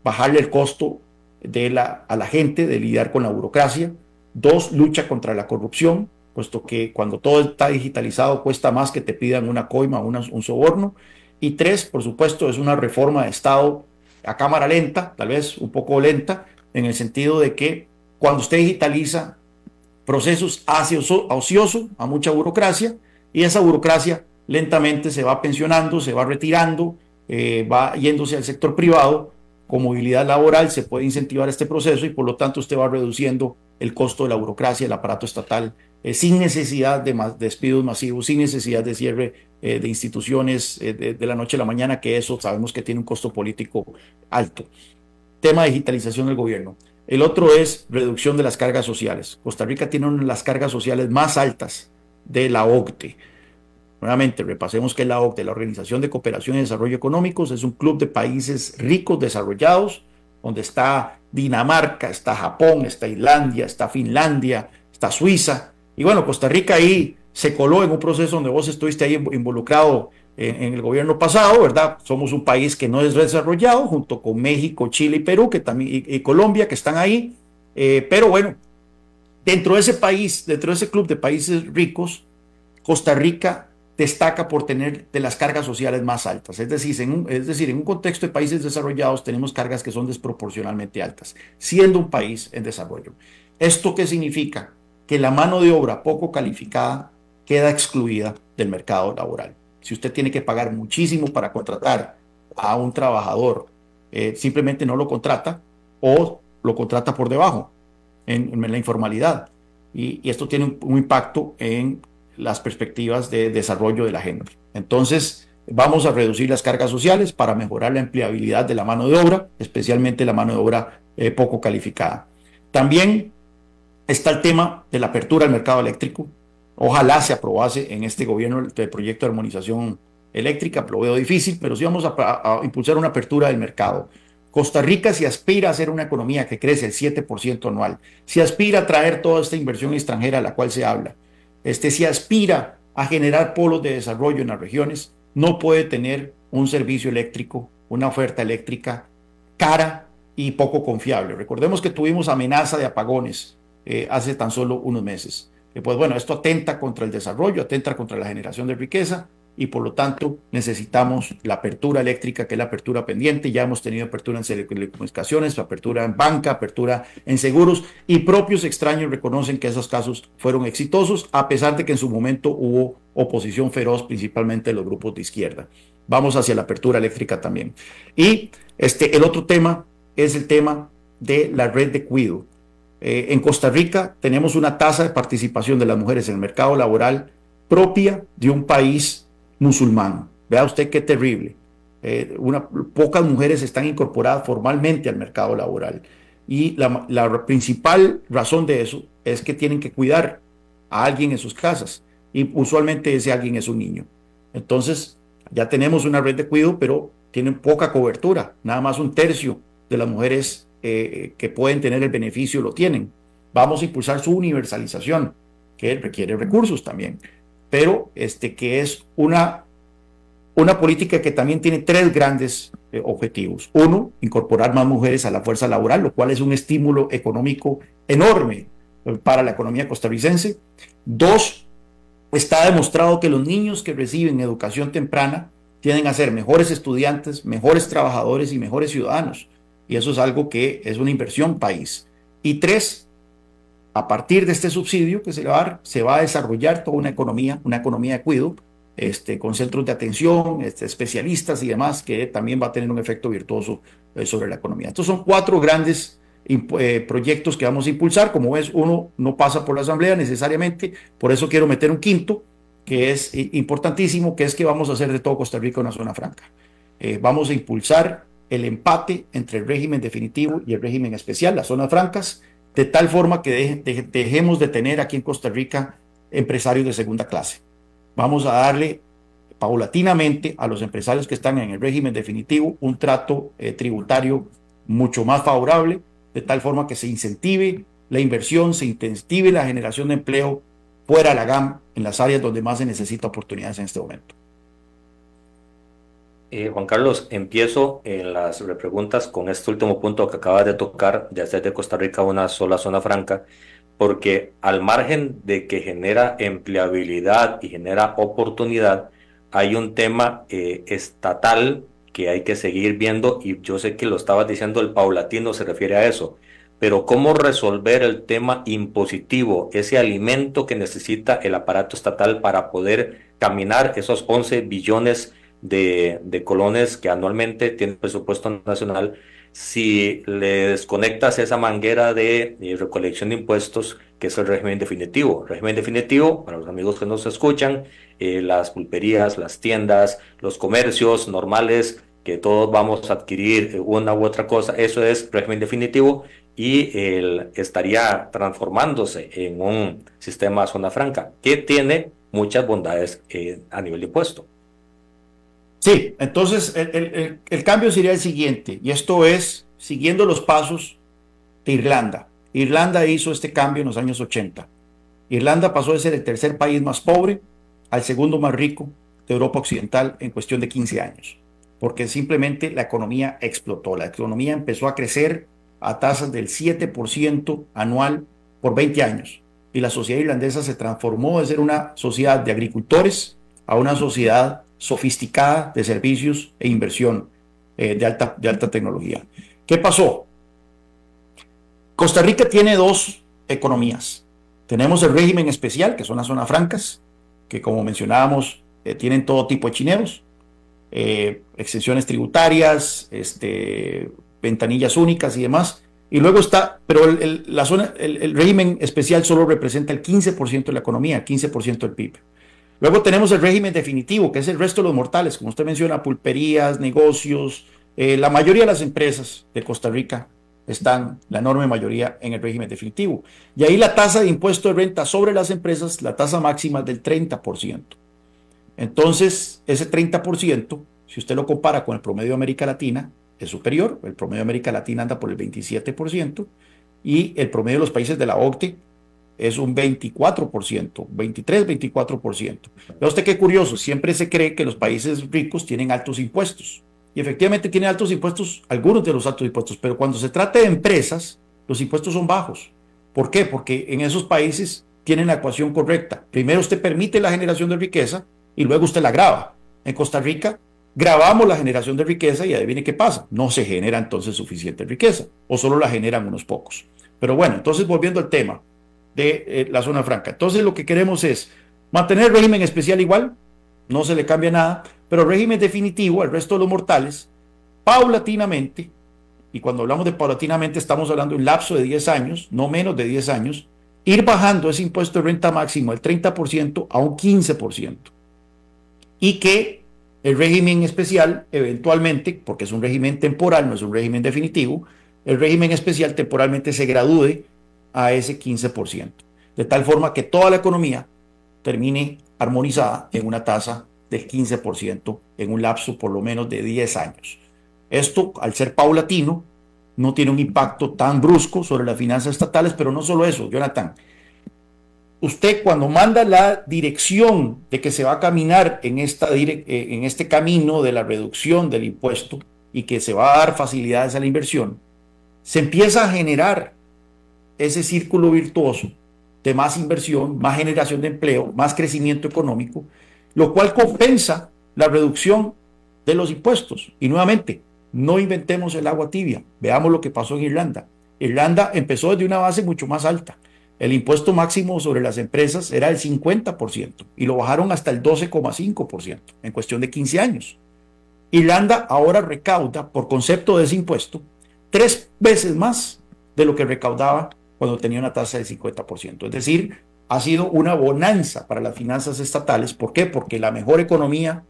bajarle el costo a la gente de lidiar con la burocracia. Dos, lucha contra la corrupción, puesto que cuando todo está digitalizado cuesta más que te pidan una coima o un soborno. Y tres, por supuesto, es una reforma de Estado a cámara lenta, tal vez un poco lenta, en el sentido de que cuando usted digitaliza procesos hace ocioso a mucha burocracia, y esa burocracia lentamente se va pensionando, se va retirando, va yéndose al sector privado. Con movilidad laboral se puede incentivar este proceso y por lo tanto usted va reduciendo el costo de la burocracia, el aparato estatal, sin necesidad de despidos masivos, sin necesidad de cierre de instituciones de la noche a la mañana, que eso sabemos que tiene un costo político alto. Tema de digitalización del gobierno. El otro es reducción de las cargas sociales. Costa Rica tiene una de las cargas sociales más altas de la OCDE. Nuevamente, repasemos que la OCDE, la Organización de Cooperación y Desarrollo Económicos, es un club de países ricos, desarrollados, donde está Dinamarca, está Japón, está Islandia, está Finlandia, está Suiza. Y bueno, Costa Rica ahí se coló en un proceso donde vos estuviste ahí involucrado en el gobierno pasado, ¿verdad? Somos un país que no es desarrollado, junto con México, Chile y Perú, que también, y Colombia, que están ahí. Pero bueno, dentro de ese país, dentro de ese club de países ricos, Costa Rica destaca por tener de las cargas sociales más altas. Es decir, en un contexto de países desarrollados tenemos cargas que son desproporcionalmente altas, siendo un país en desarrollo. ¿Esto qué significa? Que la mano de obra poco calificada queda excluida del mercado laboral. Si usted tiene que pagar muchísimo para contratar a un trabajador, simplemente no lo contrata o lo contrata por debajo, en la informalidad. Y esto tiene un impacto en las perspectivas de desarrollo de la gente. Entonces, vamos a reducir las cargas sociales para mejorar la empleabilidad de la mano de obra, especialmente la mano de obra poco calificada. También está el tema de la apertura al mercado eléctrico. Ojalá se aprobase en este gobierno el proyecto de armonización eléctrica, lo veo difícil, pero sí vamos a impulsar una apertura del mercado. Costa Rica se aspira a ser una economía que crece el 7% anual, se aspira a traer toda esta inversión extranjera de la cual se habla. Si aspira a generar polos de desarrollo en las regiones, no puede tener un servicio eléctrico, una oferta eléctrica cara y poco confiable. Recordemos que tuvimos amenaza de apagones hace tan solo unos meses. Pues bueno, esto atenta contra el desarrollo, atenta contra la generación de riqueza y por lo tanto necesitamos la apertura eléctrica, que es la apertura pendiente. Ya hemos tenido apertura en telecomunicaciones, apertura en banca, apertura en seguros, y propios extraños reconocen que esos casos fueron exitosos, a pesar de que en su momento hubo oposición feroz, principalmente de los grupos de izquierda. Vamos hacia la apertura eléctrica también. Y el otro tema es el tema de la red de cuidado. En Costa Rica tenemos una tasa de participación de las mujeres en el mercado laboral propia de un país musulmán. Vea usted qué terrible. Pocas mujeres están incorporadas formalmente al mercado laboral. Y la principal razón de eso es que tienen que cuidar a alguien en sus casas. y usualmente ese alguien es un niño. Entonces, ya tenemos una red de cuidado, pero tienen poca cobertura. Nada más un tercio de las mujeres que pueden tener el beneficio lo tienen. Vamos a impulsar su universalización, que requiere recursos también, pero que es una política que también tiene tres grandes objetivos. Uno, incorporar más mujeres a la fuerza laboral, lo cual es un estímulo económico enorme para la economía costarricense. Dos, está demostrado que los niños que reciben educación temprana tienden a ser mejores estudiantes, mejores trabajadores y mejores ciudadanos. Y eso es algo que es una inversión país. Y tres, a partir de este subsidio que se le va a dar, se va a desarrollar toda una economía de cuidado, con centros de atención, especialistas y demás, que también va a tener un efecto virtuoso sobre la economía. Estos son cuatro grandes proyectos que vamos a impulsar. Como ves, uno no pasa por la Asamblea necesariamente, por eso quiero meter un quinto, que es importantísimo, que es que vamos a hacer de todo Costa Rica una zona franca. Vamos a impulsar el empate entre el régimen definitivo y el régimen especial, las zonas francas, de tal forma que dejemos de tener aquí en Costa Rica empresarios de segunda clase. Vamos a darle paulatinamente a los empresarios que están en el régimen definitivo un trato tributario mucho más favorable, de tal forma que se incentive la inversión, se incentive la generación de empleo fuera de la GAM, en las áreas donde más se necesita oportunidades en este momento. Juan Carlos, empiezo en las repreguntas con este último punto que acabas de tocar, de hacer de Costa Rica una sola zona franca, porque al margen de que genera empleabilidad y genera oportunidad, hay un tema estatal que hay que seguir viendo, y yo sé que lo estabas diciendo, el paulatino se refiere a eso, pero ¿cómo resolver el tema impositivo, ese alimento que necesita el aparato estatal para poder caminar esos 11 billones de colones que anualmente tiene el presupuesto nacional? Si le desconectas esa manguera de recolección de impuestos, que es el régimen definitivo. Régimen definitivo, para los amigos que nos escuchan, las pulperías, las tiendas, los comercios normales, que todos vamos a adquirir una u otra cosa, eso es régimen definitivo, y estaría transformándose en un sistema zona franca, que tiene muchas bondades a nivel de impuesto. Sí, entonces el cambio sería el siguiente, y esto es siguiendo los pasos de Irlanda. Irlanda hizo este cambio en los años 80. Irlanda pasó de ser el tercer país más pobre al segundo más rico de Europa Occidental en cuestión de 15 años, porque simplemente la economía explotó. La economía empezó a crecer a tasas del 7% anual por 20 años, y la sociedad irlandesa se transformó de ser una sociedad de agricultores a una sociedad sofisticada de servicios e inversión de alta tecnología. ¿Qué pasó? Costa Rica tiene dos economías. Tenemos el régimen especial, que son las zonas francas, que como mencionábamos, tienen todo tipo de chineros, exenciones tributarias, ventanillas únicas y demás. Y luego está, pero el régimen especial solo representa el 15% de la economía, el 15% del PIB. Luego tenemos el régimen definitivo, que es el resto de los mortales, como usted menciona, pulperías, negocios. La mayoría de las empresas de Costa Rica están, la enorme mayoría, en el régimen definitivo. Y ahí la tasa de impuesto de renta sobre las empresas, la tasa máxima es del 30%. Entonces, ese 30%, si usted lo compara con el promedio de América Latina, es superior. El promedio de América Latina anda por el 27%, y el promedio de los países de la OCDE es un 24%, 23-24%. Vea usted qué curioso, siempre se cree que los países ricos tienen altos impuestos. Y efectivamente tienen altos impuestos, algunos de los altos impuestos, pero cuando se trata de empresas, los impuestos son bajos. ¿Por qué? Porque en esos países tienen la ecuación correcta. Primero usted permite la generación de riqueza y luego usted la grava. En Costa Rica gravamos la generación de riqueza y adivine qué pasa. No se genera entonces suficiente riqueza, o solo la generan unos pocos. Pero bueno, entonces volviendo al tema de la zona franca. Entonces lo que queremos es mantener el régimen especial igual, no se le cambia nada, pero el régimen definitivo, al resto de los mortales, paulatinamente, y cuando hablamos de paulatinamente estamos hablando de un lapso de 10 años, no menos de 10 años, ir bajando ese impuesto de renta máximo del 30% a un 15%. Y que el régimen especial eventualmente, porque es un régimen temporal, no es un régimen definitivo, el régimen especial temporalmente se gradúe a ese 15%, de tal forma que toda la economía termine armonizada en una tasa del 15% en un lapso por lo menos de 10 años. Esto, al ser paulatino, no tiene un impacto tan brusco sobre las finanzas estatales, pero no solo eso, Jonathan. Usted cuando manda la dirección de que se va a caminar en este camino de la reducción del impuesto y que se va a dar facilidades a la inversión, se empieza a generar ese círculo virtuoso de más inversión, más generación de empleo, más crecimiento económico, lo cual compensa la reducción de los impuestos. Y nuevamente, no inventemos el agua tibia. Veamos lo que pasó en Irlanda. Irlanda empezó desde una base mucho más alta. El impuesto máximo sobre las empresas era el 50% y lo bajaron hasta el 12,5% en cuestión de 15 años. Irlanda ahora recauda, por concepto de ese impuesto, 3 veces más de lo que recaudaba cuando tenía una tasa del 50%. Es decir, ha sido una bonanza para las finanzas estatales. ¿Por qué? Porque la mejor economía,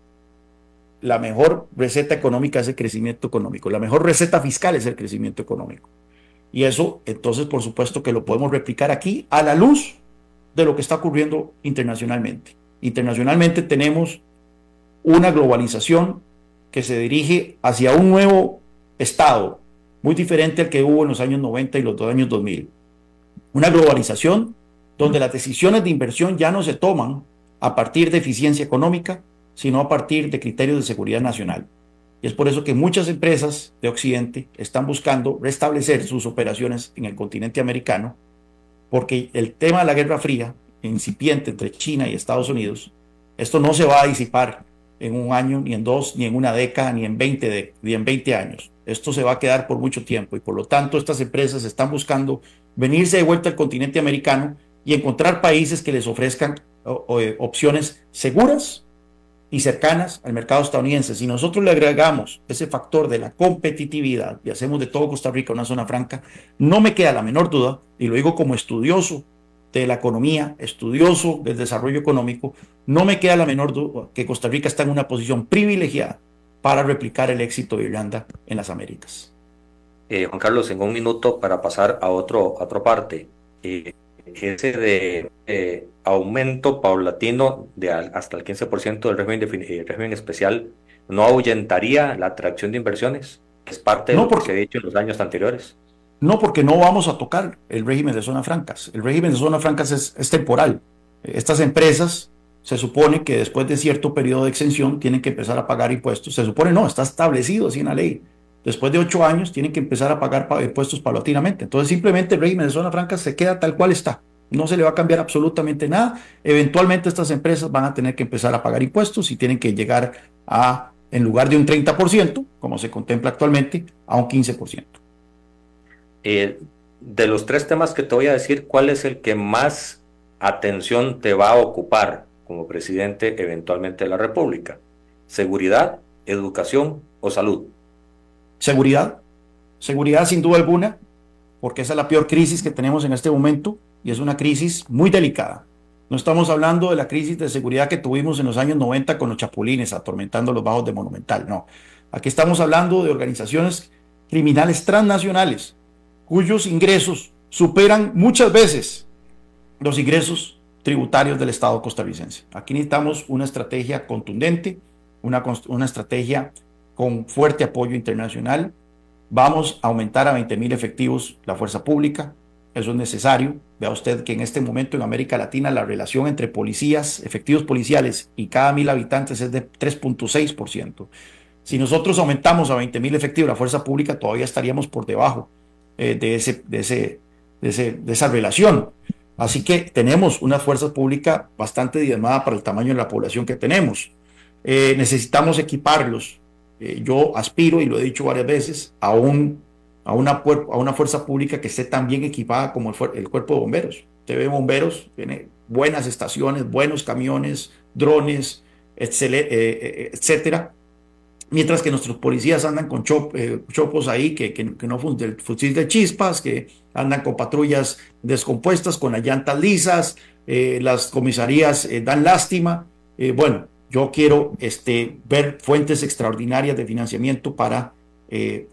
la mejor receta económica es el crecimiento económico, la mejor receta fiscal es el crecimiento económico. Y eso, entonces, por supuesto que lo podemos replicar aquí a la luz de lo que está ocurriendo internacionalmente. Internacionalmente tenemos una globalización que se dirige hacia un nuevo estado, muy diferente al que hubo en los años 90 y los años 2000. Una globalización donde las decisiones de inversión ya no se toman a partir de eficiencia económica, sino a partir de criterios de seguridad nacional. Y es por eso que muchas empresas de Occidente están buscando restablecer sus operaciones en el continente americano, porque el tema de la Guerra Fría, incipiente entre China y Estados Unidos, esto no se va a disipar en un año, ni en 2, ni en una década, ni en 20 años. Esto se va a quedar por mucho tiempo y por lo tanto estas empresas están buscando venirse de vuelta al continente americano y encontrar países que les ofrezcan opciones seguras y cercanas al mercado estadounidense. Si nosotros le agregamos ese factor de la competitividad y hacemos de todo Costa Rica una zona franca, no me queda la menor duda, y lo digo como estudioso de la economía, estudioso del desarrollo económico, no me queda la menor duda que Costa Rica está en una posición privilegiada para replicar el éxito de Irlanda en las Américas. Juan Carlos, en un minuto para pasar a otra parte. Ese de aumento paulatino de hasta el 15% del régimen especial, ¿no ahuyentaría la atracción de inversiones? Que es parte de lo que se ha dicho en los años anteriores. No, porque no vamos a tocar el régimen de zonas francas. El régimen de zonas francas es temporal. Estas empresas se supone que después de cierto periodo de exención tienen que empezar a pagar impuestos. Se supone no, está establecido así en la ley. Después de 8 años tienen que empezar a pagar impuestos paulatinamente. Entonces simplemente el régimen de zonas francas se queda tal cual está. No se le va a cambiar absolutamente nada. Eventualmente estas empresas van a tener que empezar a pagar impuestos y tienen que llegar a, en lugar de un 30%, como se contempla actualmente, a un 15%. De los 3 temas que te voy a decir, ¿cuál es el que más atención te va a ocupar como presidente eventualmente de la República? ¿Seguridad, educación o salud? Seguridad sin duda alguna, porque esa es la peor crisis que tenemos en este momento y es una crisis muy delicada. No estamos hablando de la crisis de seguridad que tuvimos en los años 90 con los chapulines atormentando los bajos de Monumental, no. Aquí estamos hablando de organizaciones criminales transnacionales cuyos ingresos superan muchas veces los ingresos tributarios del Estado costarricense. Aquí necesitamos una estrategia contundente, una estrategia con fuerte apoyo internacional. Vamos a aumentar a 20,000 efectivos la fuerza pública. Eso es necesario. Vea usted que en este momento en América Latina la relación entre policías, efectivos policiales y cada 1,000 habitantes es de 3,6%. Si nosotros aumentamos a 20,000 efectivos la fuerza pública, todavía estaríamos por debajo de esa relación. Así que tenemos una fuerza pública bastante diezmada para el tamaño de la población que tenemos. Necesitamos equiparlos. Yo aspiro, y lo he dicho varias veces, a una fuerza pública que esté tan bien equipada como el cuerpo de bomberos. Usted ve bomberos, tiene buenas estaciones, buenos camiones, drones, etcétera. Mientras que nuestros policías andan con chopos ahí que no funciona, el fusil de chispas, que andan con patrullas descompuestas, con las llantas lisas, las comisarías dan lástima. Bueno, yo quiero ver fuentes extraordinarias de financiamiento para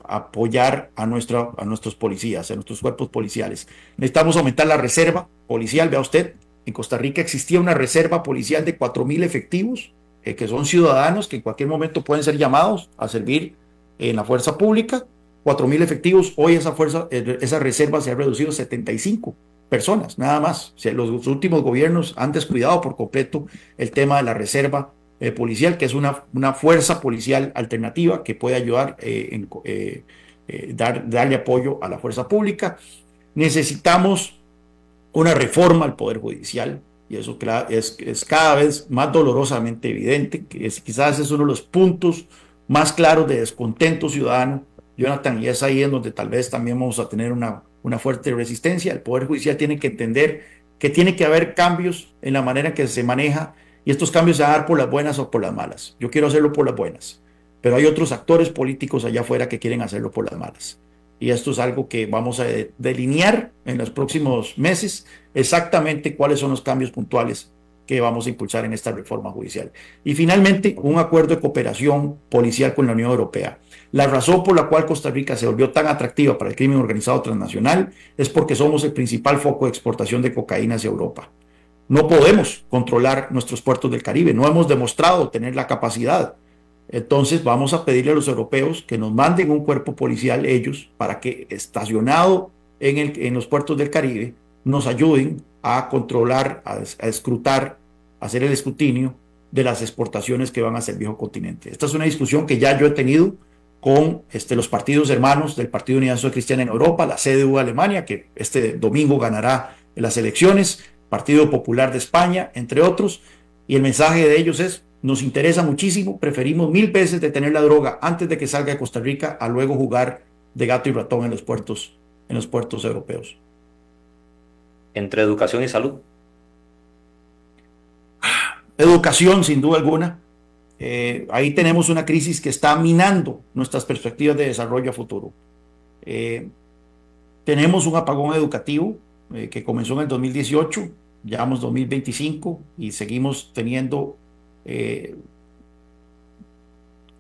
apoyar a nuestros policías, a nuestros cuerpos policiales. Necesitamos aumentar la reserva policial. Vea usted, en Costa Rica existía una reserva policial de 4.000 efectivos, que son ciudadanos que en cualquier momento pueden ser llamados a servir en la fuerza pública. 4.000 efectivos, hoy esa reserva se ha reducido a 75 personas, nada más. O sea, los últimos gobiernos han descuidado por completo el tema de la reserva policial, que es una fuerza policial alternativa que puede ayudar darle apoyo a la fuerza pública. Necesitamos una reforma al Poder Judicial, y eso es cada vez más dolorosamente evidente, que quizás es uno de los puntos más claros de descontento ciudadano, Jonathan, y es ahí en donde tal vez también vamos a tener una fuerte resistencia. El Poder Judicial tiene que entender que tiene que haber cambios en la manera en que se maneja, y estos cambios se van a dar por las buenas o por las malas. Yo quiero hacerlo por las buenas, pero hay otros actores políticos allá afuera que quieren hacerlo por las malas. Y esto es algo que vamos a delinear en los próximos meses, exactamente cuáles son los cambios puntuales que vamos a impulsar en esta reforma judicial. Y finalmente, un acuerdo de cooperación policial con la Unión Europea. La razón por la cual Costa Rica se volvió tan atractiva para el crimen organizado transnacional es porque somos el principal foco de exportación de cocaína hacia Europa. No podemos controlar nuestros puertos del Caribe, no hemos demostrado tener la capacidad. Entonces vamos a pedirle a los europeos que nos manden un cuerpo policial ellos para que estacionado en los puertos del Caribe nos ayuden a controlar, a escrutar, a hacer el escrutinio de las exportaciones que van hacia el viejo continente. Esta es una discusión que ya yo he tenido con los partidos hermanos del Partido Unidad Social Cristiana en Europa, la CDU de Alemania, que este domingo ganará las elecciones, Partido Popular de España, entre otros, y el mensaje de ellos es: nos interesa muchísimo, preferimos 1000 veces detener la droga antes de que salga de Costa Rica a luego jugar de gato y ratón en los puertos europeos. Entre educación y salud. Educación, sin duda alguna. Ahí tenemos una crisis que está minando nuestras perspectivas de desarrollo a futuro. Tenemos un apagón educativo que comenzó en el 2018, llevamos 2025 y seguimos teniendo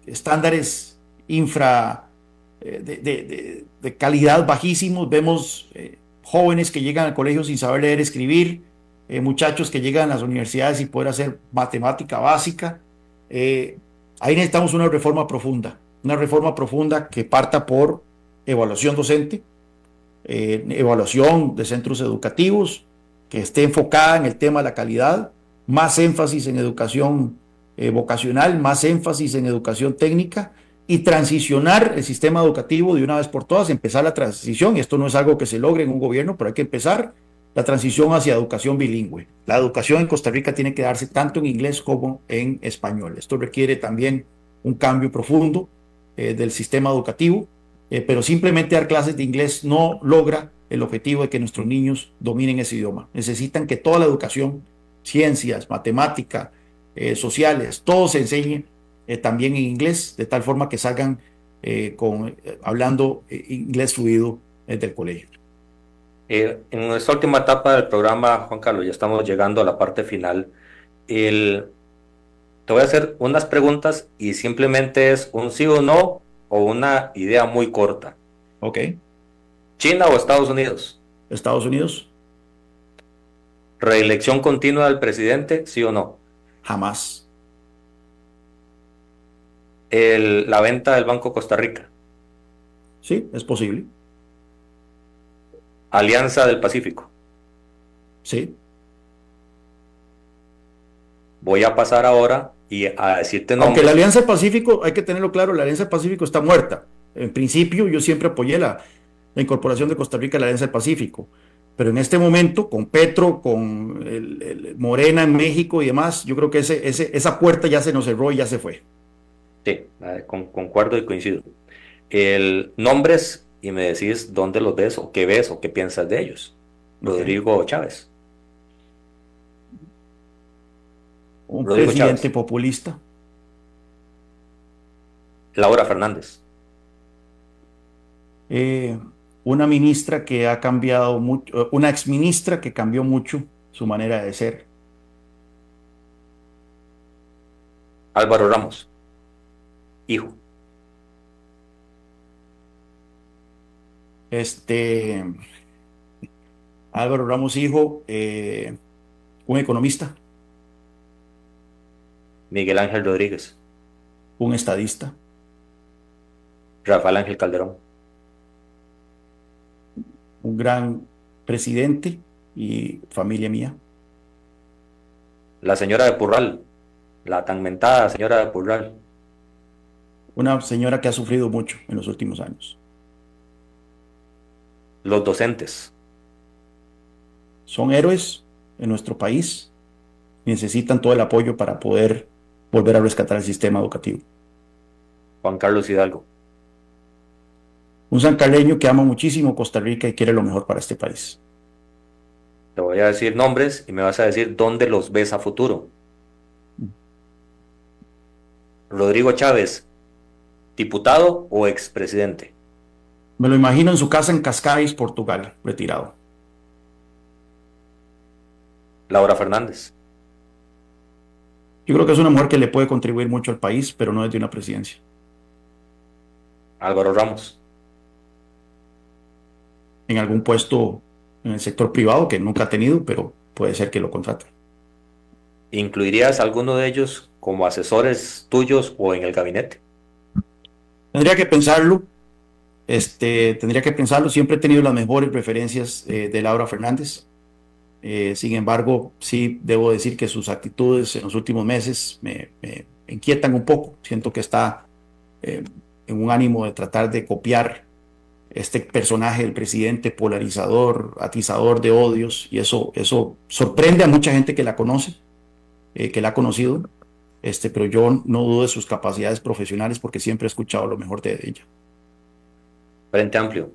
estándares de calidad bajísimos. Vemos jóvenes que llegan al colegio sin saber leer y escribir, muchachos que llegan a las universidades sin poder hacer matemática básica. Ahí necesitamos una reforma profunda que parta por evaluación docente, evaluación de centros educativos, que esté enfocada en el tema de la calidad, más énfasis en educación vocacional, más énfasis en educación técnica, y transicionar el sistema educativo de una vez por todas, empezar la transición, y esto no es algo que se logre en un gobierno, pero hay que empezar la transición hacia educación bilingüe. La educación en Costa Rica tiene que darse tanto en inglés como en español. Esto requiere también un cambio profundo del sistema educativo, pero simplemente dar clases de inglés no logra el objetivo de que nuestros niños dominen ese idioma. Necesitan que toda la educación, ciencias, matemática, sociales, todo se enseñe también en inglés, de tal forma que salgan hablando inglés fluido del colegio. En esta última etapa del programa, Juan Carlos, ya estamos llegando a la parte final. Te voy a hacer unas preguntas y simplemente es un sí o no o una idea muy corta. Ok. ¿China o Estados Unidos? Estados Unidos. ¿Reelección continua del presidente, sí o no? Jamás. La venta del Banco Costa Rica. Sí, es posible. Alianza del Pacífico. Sí. Voy a pasar ahora y a decirte nombres. Aunque la Alianza del Pacífico, hay que tenerlo claro, la Alianza del Pacífico está muerta. En principio, yo siempre apoyé la incorporación de Costa Rica a la Alianza del Pacífico. Pero en este momento, con Petro, con el Morena en México y demás, yo creo que esa puerta ya se nos cerró y ya se fue. Sí, concuerdo y coincido. Nombres y me decís dónde los ves o qué piensas de ellos. Okay. Rodrigo Chávez. Un presidente populista. Laura Fernández. Una ministra que ha cambiado mucho, una exministra que cambió mucho su manera de ser. Álvaro Ramos, hijo. Álvaro Ramos, hijo, Un economista. Miguel Ángel Rodríguez. Un estadista. Rafael Ángel Calderón. Un gran presidente y familia mía. La señora de Purral, la tan mentada señora de Purral. Una señora que ha sufrido mucho en los últimos años. Los docentes. Son héroes en nuestro país y necesitan todo el apoyo para poder volver a rescatar el sistema educativo. Juan Carlos Hidalgo. Un sancarleño que ama muchísimo Costa Rica y quiere lo mejor para este país. Te voy a decir nombres y me vas a decir dónde los ves a futuro. Rodrigo Chávez, diputado o expresidente. Me lo imagino en su casa en Cascais, Portugal, retirado. Laura Fernández. Yo creo que es una mujer que le puede contribuir mucho al país, pero no desde una presidencia. Álvaro Ramos. En algún puesto en el sector privado que nunca ha tenido, pero puede ser que lo contraten. ¿Incluirías a alguno de ellos como asesores tuyos o en el gabinete? Tendría que pensarlo. Siempre he tenido las mejores preferencias de Laura Fernández. Sin embargo, sí debo decir que sus actitudes en los últimos meses me inquietan un poco. Siento que está en un ánimo de tratar de copiar este personaje del presidente polarizador, atizador de odios, y eso sorprende a mucha gente que la conoce, que la ha conocido, pero yo no dudo de sus capacidades profesionales porque siempre he escuchado lo mejor de ella. Frente Amplio.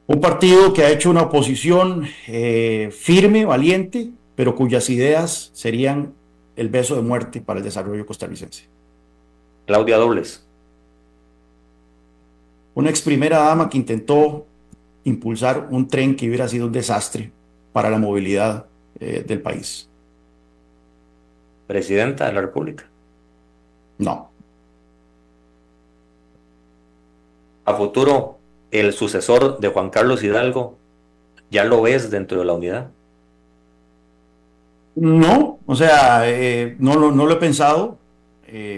Un partido que ha hecho una oposición firme, valiente, pero cuyas ideas serían el beso de muerte para el desarrollo costarricense. Claudia Dobles. Una ex primera dama que intentó impulsar un tren que hubiera sido un desastre para la movilidad del país. Presidenta de la República. No. A futuro, el sucesor de Juan Carlos Hidalgo, ¿ya lo ves dentro de la unidad? No, o sea, no lo he pensado.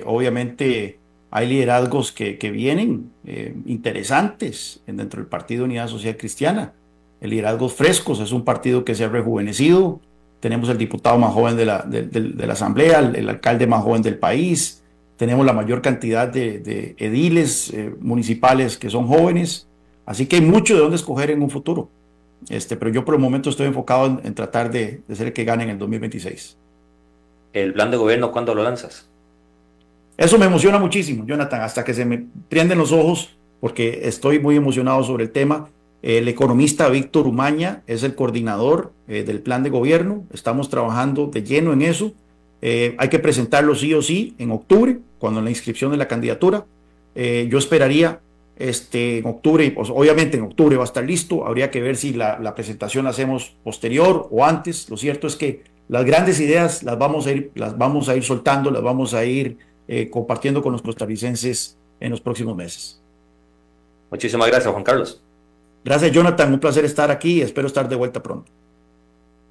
Obviamente hay liderazgos que vienen interesantes dentro del Partido Unidad Social Cristiana. El liderazgos frescos, es un partido que se ha rejuvenecido. Tenemos el diputado más joven de la Asamblea, el alcalde más joven del país. Tenemos la mayor cantidad de ediles municipales que son jóvenes. Así que hay mucho de dónde escoger en un futuro. Pero yo por el momento estoy enfocado en tratar de ser el que gane en el 2026. ¿El plan de gobierno cuándo lo lanzas? Eso me emociona muchísimo, Jonathan, hasta que se me prenden los ojos, porque estoy muy emocionado sobre el tema. El economista Víctor Umaña es el coordinador del plan de gobierno. Estamos trabajando de lleno en eso. Hay que presentarlo sí o sí en octubre, cuando la inscripción de la candidatura. Yo esperaría en octubre, pues, obviamente en octubre va a estar listo. Habría que ver si la presentación la hacemos posterior o antes. Lo cierto es que las grandes ideas las vamos a ir soltando, las vamos a ir compartiendo con los costarricenses en los próximos meses. Muchísimas gracias, Juan Carlos. Gracias, Jonathan. Un placer estar aquí. Espero estar de vuelta pronto.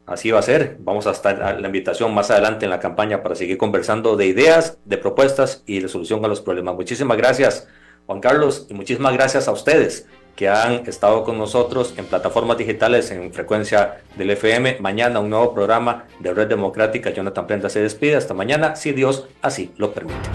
Así va a ser. Vamos a estar a la invitación más adelante en la campaña para seguir conversando de ideas, de propuestas y de solución a los problemas. Muchísimas gracias, Juan Carlos, y muchísimas gracias a ustedes que han estado con nosotros en plataformas digitales en frecuencia del FM. Mañana un nuevo programa de Red Democrática. Jonathan Prenda se despide. Hasta mañana, si Dios así lo permite.